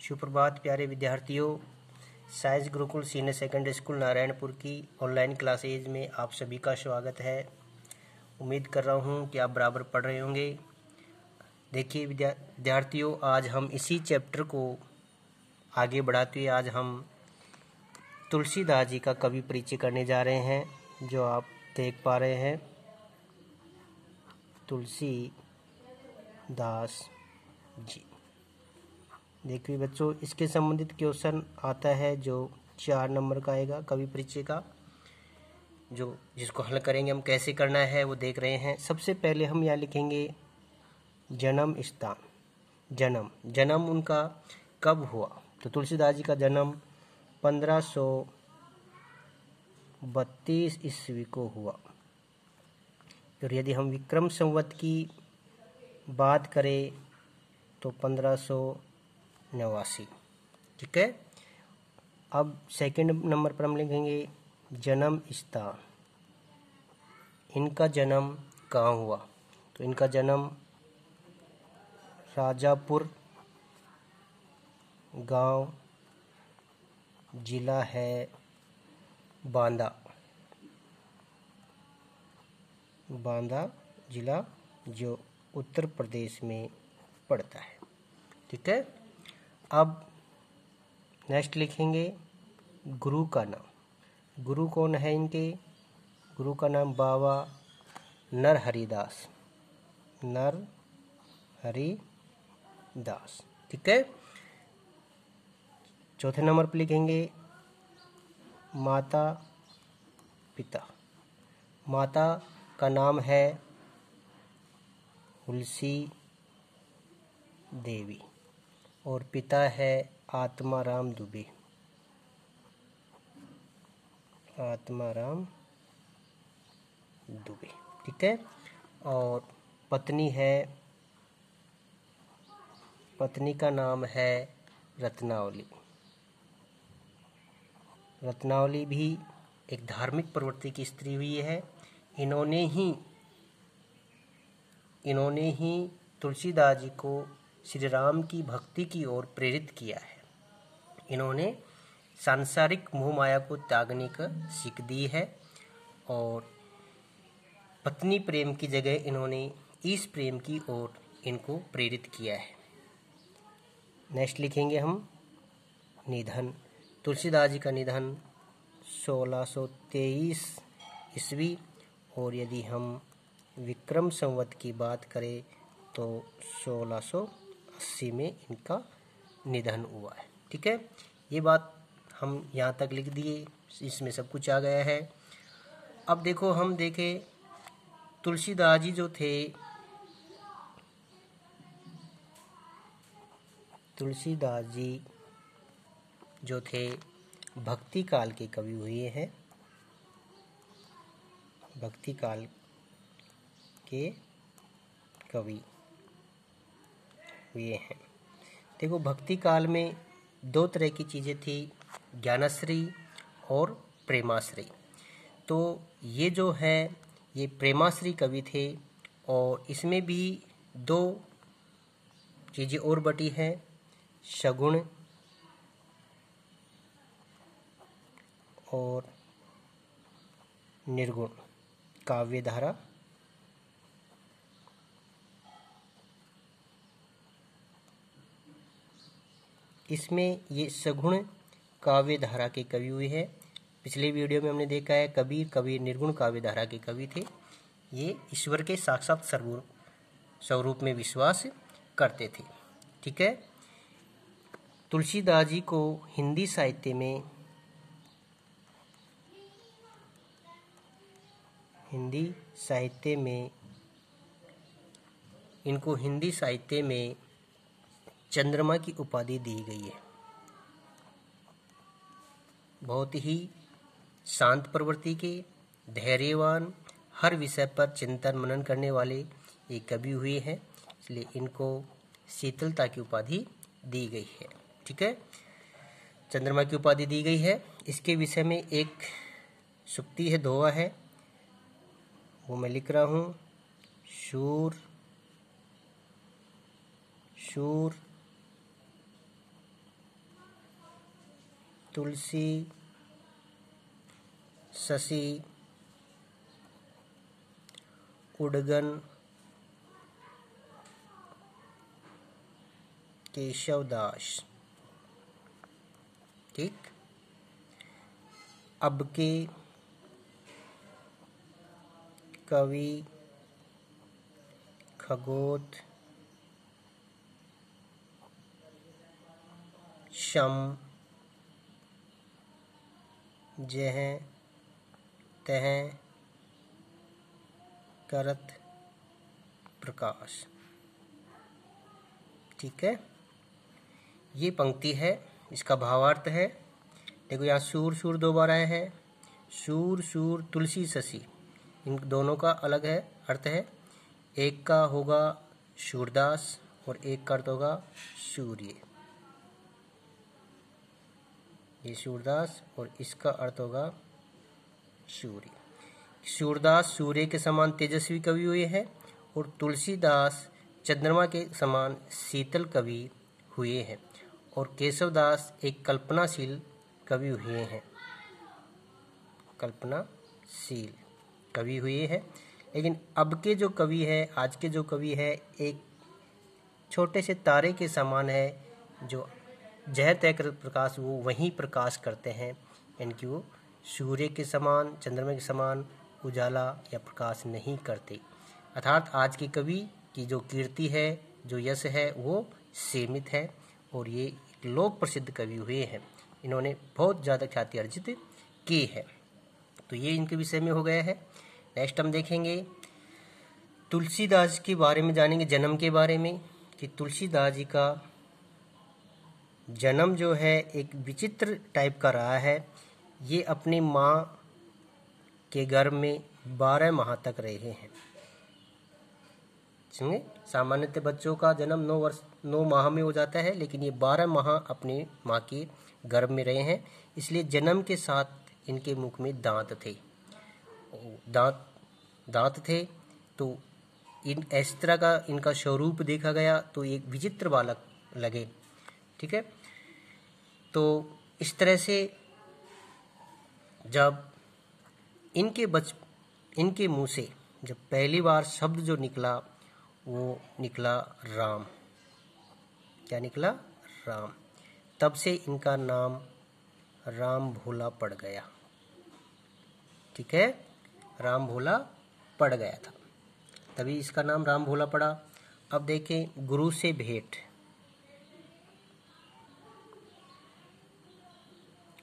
सुप्रभात प्यारे विद्यार्थियों। Science Gurukul senior secondary school Narayanpur की ऑनलाइन क्लासेज में आप सभी का स्वागत है। उम्मीद कर रहा हूं कि आप बराबर पढ़ रहे होंगे। देखिए विद्यार्थियों, आज हम इसी चैप्टर को आगे बढ़ाते हुए आज हम तुलसीदास जी का कवि परिचय करने जा रहे हैं, जो आप देख पा रहे हैं। तुलसीदास जी, देखिए बच्चों, इसके संबंधित क्वेश्चन आता है जो 4 नंबर का आएगा कवि परिचय का, जो जिसको हल करेंगे हम। कैसे करना है वो देख रहे हैं। सबसे पहले हम यहाँ लिखेंगे जन्म स्थान। जन्म उनका कब हुआ, तो तुलसीदास जी का जन्म 1532 ईस्वी को हुआ। और यदि हम विक्रम संवत की बात करें तो 1589। ठीक है। अब सेकंड नंबर पर हम लिखेंगे जन्म स्थान। इनका जन्म कहाँ हुआ, तो इनका जन्म राजापुर, गांव, जिला है बांदा जिला, जो उत्तर प्रदेश में पड़ता है। ठीक है। अब नेक्स्ट लिखेंगे गुरु का नाम। गुरु कौन है इनके? गुरु का नाम बाबा नरहरिदास। ठीक है। चौथे नंबर पर लिखेंगे माता पिता। माता का नाम है तुलसी देवी और पिता है आत्माराम दुबे। ठीक है। और पत्नी का नाम है रत्नावली। रत्नावली भी एक धार्मिक प्रवृत्ति की स्त्री हुई है। इन्होंने ही तुलसीदास जी को श्री राम की भक्ति की ओर प्रेरित किया है। इन्होंने सांसारिक मोह माया को त्यागने का सीख दी है और पत्नी प्रेम की जगह इन्होंने इस प्रेम की ओर इनको प्रेरित किया है। नेक्स्ट लिखेंगे हम निधन। तुलसीदास जी का निधन 1623 ईस्वी, और यदि हम विक्रम संवत की बात करें तो 1680 में इनका निधन हुआ है। ठीक है। ये बात हम यहाँ तक लिख दिए, इसमें सब कुछ आ गया है। अब देखो, हम देखें तुलसीदास जी जो थे, भक्ति काल के कवि हुए हैं। भक्ति काल के कवि हुए हैं। देखो, भक्ति काल में 2 तरह की चीज़ें थी, ज्ञानाश्री और प्रेमाश्री। तो ये जो है ये प्रेमाश्री कवि थे, और इसमें भी 2 चीज़ें और बटी हैं, सगुण और निर्गुण काव्य धारा। इसमें ये सगुण काव्य धारा के कवि हुए हैं। पिछले वीडियो में हमने देखा है कबीर निर्गुण काव्य धारा के कवि थे। ये ईश्वर के साक्षात स्वरूप में विश्वास करते थे। ठीक है। तुलसीदास जी को हिंदी साहित्य में चंद्रमा की उपाधि दी गई है। बहुत ही शांत प्रवृत्ति के, धैर्यवान, हर विषय पर चिंतन मनन करने वाले ये कवि हुए हैं, इसलिए इनको शीतलता की उपाधि दी गई है। ठीक है। चंद्रमा की उपाधि दी गई है। इसके विषय में एक सूक्ति है, दोहा है, वो मैं लिख रहा हूँ। शूर तुलसी शशि उडगन केशवदास। ठीक। अब के कवि खगोत शम जह तह करत प्रकाश। ठीक है, ये पंक्ति है, इसका भावार्थ है। देखो यहाँ सूर सूर दो बार आया है। सूर सूर तुलसी शशि, इन दोनों का अलग है अर्थ है। एक का होगा सूरदास और एक का अर्थ होगा सूर्य। ये सूरदास और इसका अर्थ होगा सूर्य। सूरदास सूर्य के समान तेजस्वी कवि हुए हैं और तुलसीदास चंद्रमा के समान शीतल कवि हुए हैं और केशवदास एक कल्पनाशील कवि हुए हैं, कल्पनाशील कवि हुए हैं। लेकिन अब के जो कवि है, आज के जो कवि है, एक छोटे से तारे के समान है जो जह तय कर प्रकाश वो वहीं प्रकाश करते हैं, यानी कि वो सूर्य के समान चंद्रमा के समान उजाला या प्रकाश नहीं करते। अर्थात आज के कवि की जो कीर्ति है, जो यश है, वो सीमित है और ये लोक प्रसिद्ध कवि हुए हैं। इन्होंने बहुत ज़्यादा ख्याति अर्जित की है। तो ये इनके विषय में हो गया है। नेक्स्ट हम देखेंगे तुलसीदास के बारे में, जानेंगे जन्म के बारे में कि तुलसीदास जी का जन्म जो है एक विचित्र टाइप का रहा है। ये अपनी माँ के गर्भ में 12 माह तक रहे हैं। समझे, सामान्यतः बच्चों का जन्म 9 माह में हो जाता है, लेकिन ये 12 माह अपनी माँ के गर्भ में रहे हैं। इसलिए जन्म के साथ इनके मुख में दांत थे, दांत थे। तो इन इस तरह का इनका स्वरूप देखा गया तो एक विचित्र बालक लगे। ठीक है, तो इस तरह से जब इनके मुंह से जब पहली बार शब्द जो निकला वो निकला राम। क्या निकला? राम। तब से इनका नाम राम भोला पड़ गया। ठीक है, राम भोला पड़ गया था, तभी इसका नाम राम भोला पड़ा। अब देखें गुरु से भेंट।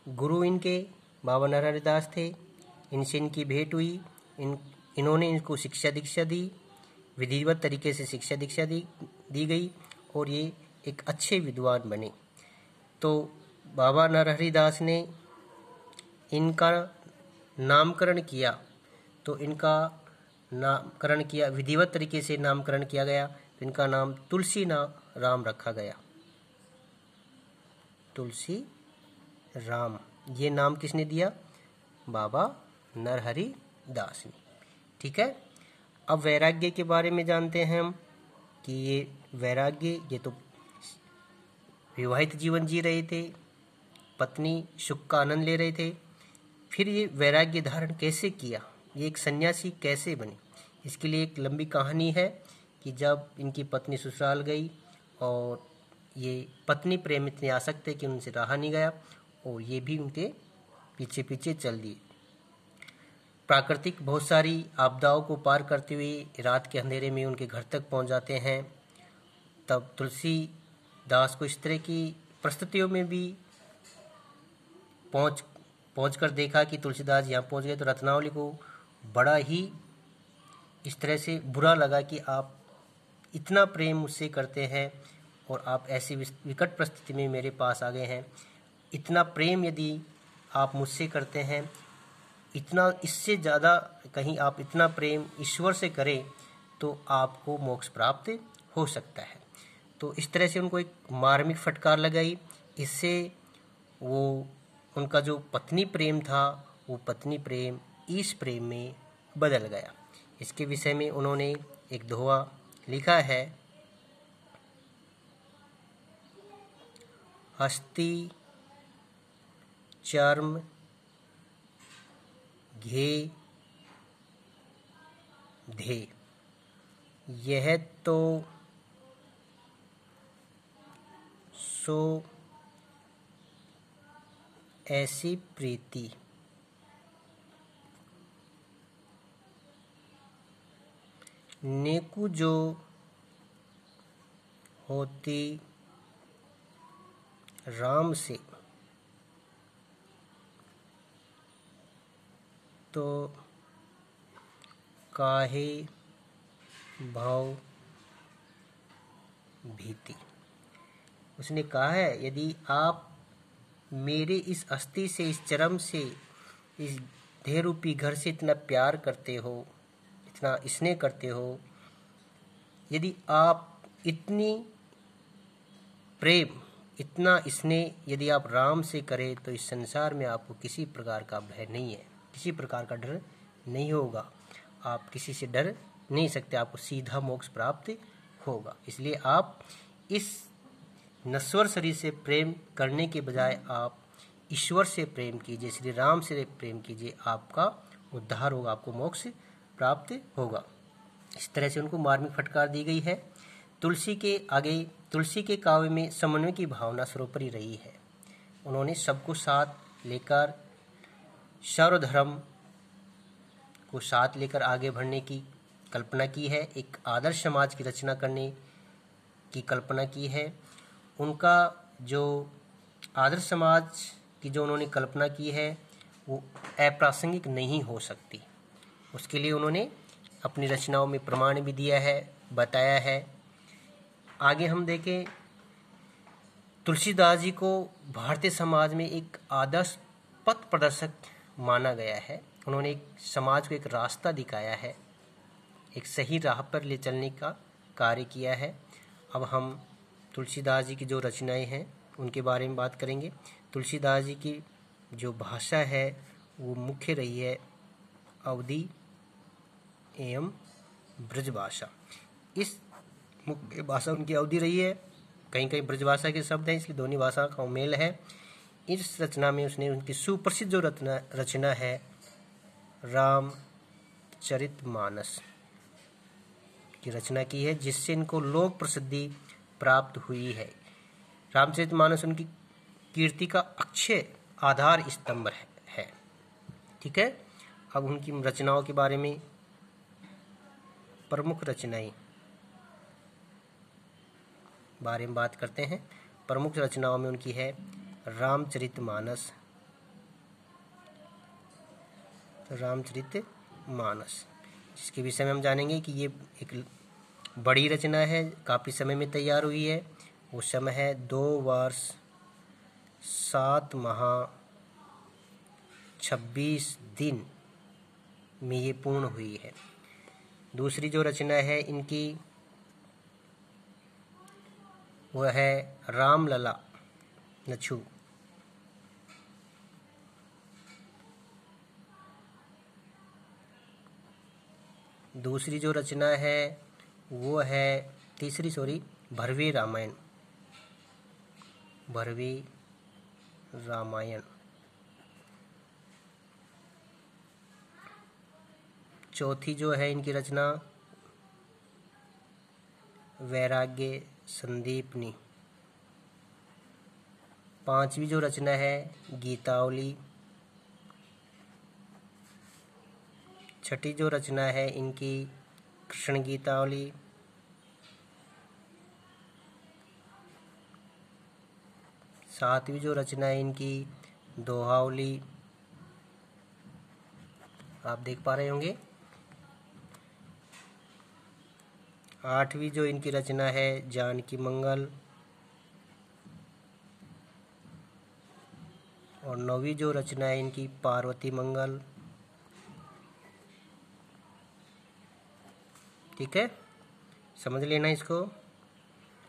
गुरु इनके बाबा नरहरि दास थे, इनसे इनकी भेंट हुई। इन्होंने इनको शिक्षा दीक्षा दी, विधिवत तरीके से शिक्षा दीक्षा दी गई और ये एक अच्छे विद्वान बने। तो बाबा नरहरि दास ने इनका नामकरण किया, तो इनका नामकरण किया, विधिवत तरीके से नामकरण किया गया, तो इनका नाम तुलसी राम रखा गया। तुलसी राम, ये नाम किसने दिया? बाबा नरहरि दास ने। ठीक है, अब वैराग्य के बारे में जानते हैं हम कि ये वैराग्य, ये तो विवाहित जीवन जी रहे थे, पत्नी सुख का आनंद ले रहे थे, फिर ये वैराग्य धारण कैसे किया, ये एक सन्यासी कैसे बने, इसके लिए एक लंबी कहानी है कि जब इनकी पत्नी ससुराल गई और ये पत्नी प्रेम इतने आसक्त थे कि उनसे रहा नहीं गया और ये भी उनके पीछे पीछे चल दिए। प्राकृतिक बहुत सारी आपदाओं को पार करते हुए रात के अंधेरे में उनके घर तक पहुंच जाते हैं। तब तुलसीदास को इस तरह की परिस्थितियों में भी पहुंच कर देखा कि तुलसीदास यहाँ पहुंच गए, तो रत्नावली को बड़ा ही इस तरह से बुरा लगा कि आप इतना प्रेम मुझसे करते हैं और आप ऐसी विकट परिस्थिति में मेरे पास आ गए हैं। इतना प्रेम यदि आप मुझसे करते हैं, इतना इससे ज़्यादा कहीं आप इतना प्रेम ईश्वर से करें तो आपको मोक्ष प्राप्त हो सकता है। तो इस तरह से उनको एक मार्मिक फटकार लगाई। इससे वो उनका जो पत्नी प्रेम था वो पत्नी प्रेम ईश प्रेम में बदल गया। इसके विषय में उन्होंने एक दोहा लिखा है, हस्ती चर्म, घे, धे। यह तो सो ऐसी प्रीति, नेकु जो होती राम से, तो काहे भाव भीति। उसने कहा है, यदि आप मेरे इस अस्थि से, इस चरम से, इस देह रूपी घर से इतना प्यार करते हो, इतना स्नेह करते हो, यदि आप इतनी प्रेम, इतना स्नेह यदि आप राम से करें, तो इस संसार में आपको किसी प्रकार का भय नहीं है, किसी प्रकार का डर नहीं होगा। आप किसी से डर नहीं सकते, आपको सीधा मोक्ष प्राप्त होगा। इसलिए आप इस नश्वर शरीर से प्रेम करने के बजाय आप ईश्वर से प्रेम कीजिए, श्री राम से प्रेम कीजिए, आपका उद्धार होगा, आपको मोक्ष प्राप्त होगा। इस तरह से उनको मार्मिक फटकार दी गई है। तुलसी के आगे, तुलसी के काव्य में समन्वय की भावना सर्वोपरि रही है। उन्होंने सबको साथ लेकर, सर्वधर्म को साथ लेकर आगे बढ़ने की कल्पना की है, एक आदर्श समाज की रचना करने की कल्पना की है। उनका जो आदर्श समाज की जो उन्होंने कल्पना की है, वो अप्रासंगिक नहीं हो सकती। उसके लिए उन्होंने अपनी रचनाओं में प्रमाण भी दिया है, बताया है। आगे हम देखें, तुलसीदास जी को भारतीय समाज में एक आदर्श पथ प्रदर्शक माना गया है। उन्होंने एक समाज को एक रास्ता दिखाया है, एक सही राह पर ले चलने का कार्य किया है। अब हम तुलसीदास जी की जो रचनाएं हैं उनके बारे में बात करेंगे। तुलसीदास जी की जो भाषा है वो मुख्य रही है अवधी एवं ब्रज भाषा। इस मुख्य भाषा उनकी अवधी रही है, कहीं कहीं ब्रज भाषा के शब्द हैं, इसलिए दोनों भाषा का मेल है। इस रचना में उसने उनकी सुप्रसिद्ध जो रचना है रामचरितमानस की रचना की है, जिससे इनको लोक प्रसिद्धि प्राप्त हुई है। रामचरितमानस उनकी कीर्ति का अक्षय आधार स्तंभ है। ठीक है, अब उनकी रचनाओं के बारे में, प्रमुख रचनाएं बारे में बात करते हैं। प्रमुख रचनाओं में उनकी है रामचरितमानस, जिसके विषय में हम जानेंगे कि ये एक बड़ी रचना है, काफ़ी समय में तैयार हुई है। वो समय है 2 वर्ष 7 माह 26 दिन में ये पूर्ण हुई है। दूसरी जो रचना है इनकी वह है रामलला नछु। दूसरी जो रचना है वो है भरवी रामायण। चौथी जो है इनकी रचना वैराग्य संदीपनी। पांचवी जो रचना है गीतावली। छठी जो रचना है इनकी कृष्ण गीतावली। सातवीं जो रचना है इनकी दोहावली, आप देख पा रहे होंगे। आठवीं जो इनकी रचना है जानकी मंगल। और नौवीं जो रचना है इनकी पार्वती मंगल। ठीक है, समझ लेना इसको।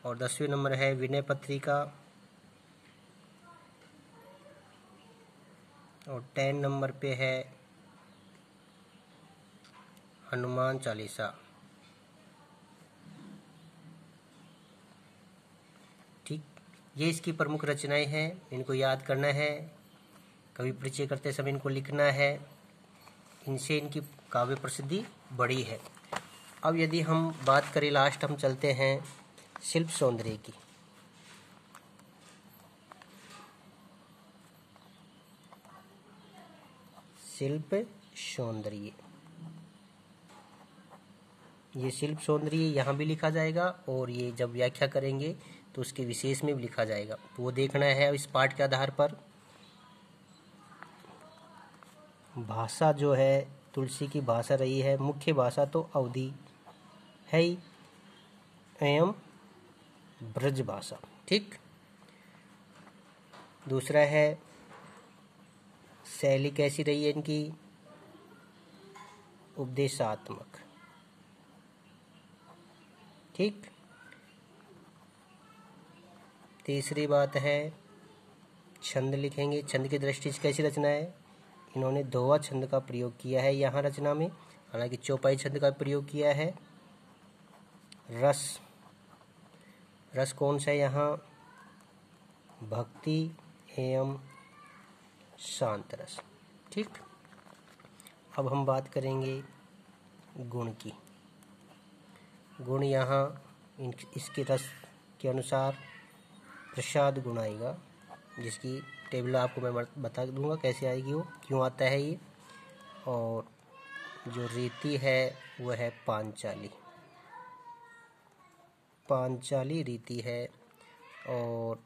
और 10वें नंबर है विनय पत्रिका। और 10 नंबर पे है हनुमान चालीसा। ठीक, ये इसकी प्रमुख रचनाएं हैं, इनको याद करना है। कवि परिचय करते समय इनको लिखना है। इनसे इनकी काव्य प्रसिद्धि बढ़ी है। अब यदि हम बात करें, लास्ट हम चलते हैं शिल्प सौंदर्य की। शिल्प सौंदर्य, ये शिल्प सौंदर्य यहाँ भी लिखा जाएगा और ये जब व्याख्या करेंगे तो उसके विशेष में भी लिखा जाएगा, तो वो देखना है इस पाठ के आधार पर। भाषा जो है तुलसी की भाषा रही है, मुख्य भाषा तो अवधी है ही एवं ब्रज भाषा। ठीक। दूसरा है शैली कैसी रही है इनकी, उपदेशात्मक। ठीक। तीसरी बात है छंद लिखेंगे। छंद की दृष्टि से कैसी रचना है, इन्होंने दोहा छंद का प्रयोग किया है यहाँ रचना में, हालांकि चौपाई छंद का प्रयोग किया है। रस, रस कौन सा है यहाँ, भक्ति एवं शांत रस। ठीक। अब हम बात करेंगे गुण की। गुण यहाँ इसके रस के अनुसार प्रसाद गुण आएगा, जिसकी टेबल आपको मैं बता दूंगा कैसे आएगी, वो क्यों आता है ये। और जो रीति है वो है पांचाली, पांचाली रीति है। और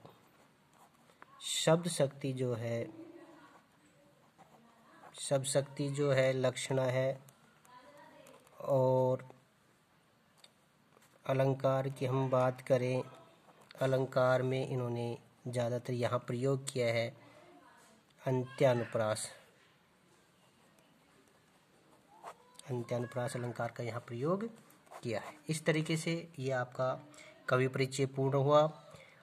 शब्द शक्ति जो है, शब्द शक्ति जो है लक्षणा है। और अलंकार की हम बात करें, अलंकार में इन्होंने ज़्यादातर यहाँ प्रयोग किया है अंत्यानुप्रास, अंत्यानुप्रास अलंकार का यहाँ प्रयोग किया है। इस तरीके से ये आपका कवि परिचय पूर्ण हुआ।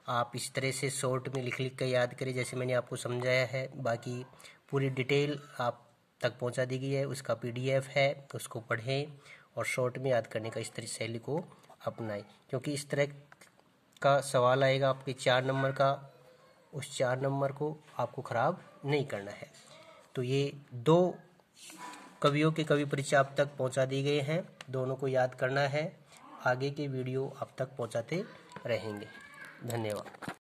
आप इस तरह से शॉर्ट में लिख कर याद करें जैसे मैंने आपको समझाया है। बाकी पूरी डिटेल आप तक पहुंचा दी गई है, उसका PDF है, उसको पढ़ें और शॉर्ट में याद करने का इस तरह शैली को अपनाएं, क्योंकि इस तरह का सवाल आएगा आपके 4 नंबर का, उस 4 नंबर को आपको ख़राब नहीं करना है। तो ये 2 कवियों के कवि परिचय आप तक पहुंचा दिए गए हैं, दोनों को याद करना है। आगे के वीडियो आप तक पहुंचाते रहेंगे। धन्यवाद।